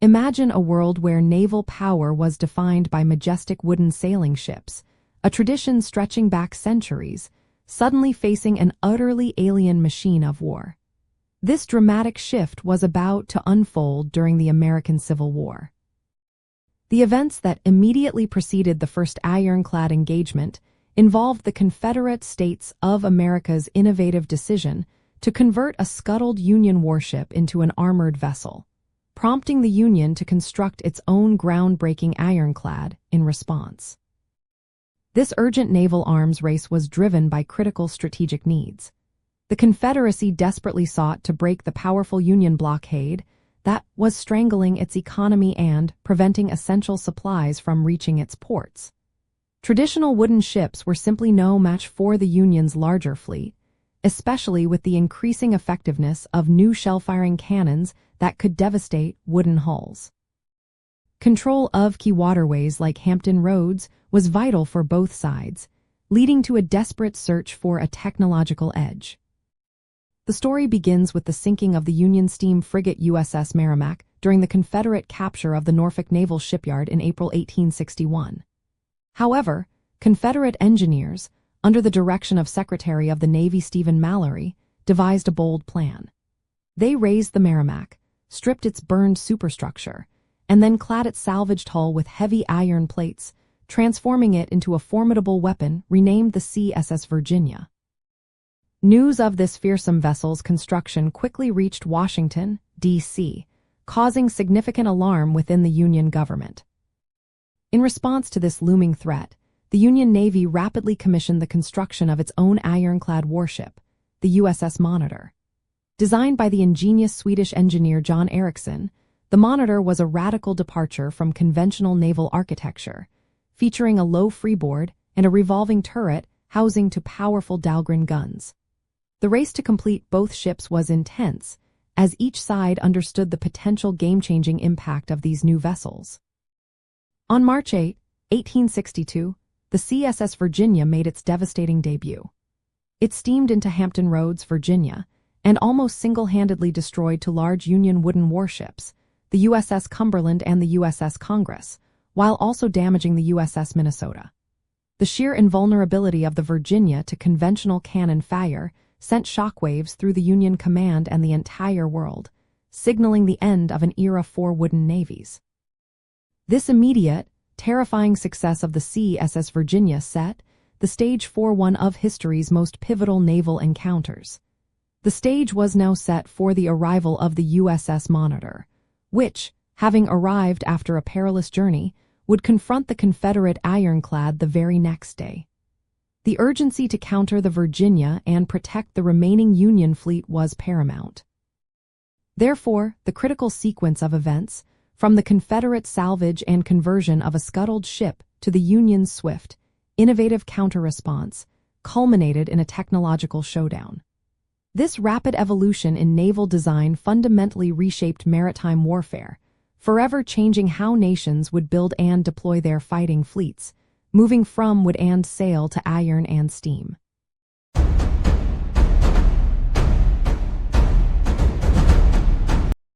Imagine a world where naval power was defined by majestic wooden sailing ships, a tradition stretching back centuries, suddenly facing an utterly alien machine of war. This dramatic shift was about to unfold during the American Civil War. The events that immediately preceded the first Ironclad engagement involved the Confederate States of America's innovative decision to convert a scuttled Union warship into an armored vessel, prompting the Union to construct its own groundbreaking Ironclad in response. This urgent naval arms race was driven by critical strategic needs. The Confederacy desperately sought to break the powerful Union blockade that was strangling its economy and preventing essential supplies from reaching its ports. Traditional wooden ships were simply no match for the Union's larger fleet, especially with the increasing effectiveness of new shell-firing cannons that could devastate wooden hulls. Control of key waterways like Hampton Roads was vital for both sides, leading to a desperate search for a technological edge. The story begins with the sinking of the Union steam frigate USS Merrimac during the Confederate capture of the Norfolk Naval Shipyard in April 1861. However, Confederate engineers, under the direction of Secretary of the Navy Stephen Mallory, devised a bold plan. They raised the Merrimac, stripped its burned superstructure, and then clad its salvaged hull with heavy iron plates, transforming it into a formidable weapon renamed the CSS Virginia. News of this fearsome vessel's construction quickly reached Washington, D.C., causing significant alarm within the Union government. In response to this looming threat, the Union Navy rapidly commissioned the construction of its own ironclad warship, the USS Monitor. Designed by the ingenious Swedish engineer John Ericsson, the Monitor was a radical departure from conventional naval architecture, featuring a low freeboard and a revolving turret housing two powerful Dahlgren guns. The race to complete both ships was intense, as each side understood the potential game-changing impact of these new vessels. On March 8, 1862, the CSS Virginia made its devastating debut. It steamed into Hampton Roads, Virginia, and almost single-handedly destroyed two large Union wooden warships, the USS Cumberland and the USS Congress, while also damaging the USS Minnesota. The sheer invulnerability of the Virginia to conventional cannon fire sent shockwaves through the Union command and the entire world, signaling the end of an era for wooden navies. This immediate, terrifying success of the CSS Virginia set the stage for one of history's most pivotal naval encounters. The stage was now set for the arrival of the USS Monitor, which, having arrived after a perilous journey, would confront the Confederate Ironclad the very next day. The urgency to counter the Virginia and protect the remaining Union fleet was paramount. Therefore, the critical sequence of events, from the Confederate salvage and conversion of a scuttled ship to the Union's swift, innovative counter-response, culminated in a technological showdown. This rapid evolution in naval design fundamentally reshaped maritime warfare, forever changing how nations would build and deploy their fighting fleets, moving from wood and sail to iron and steam.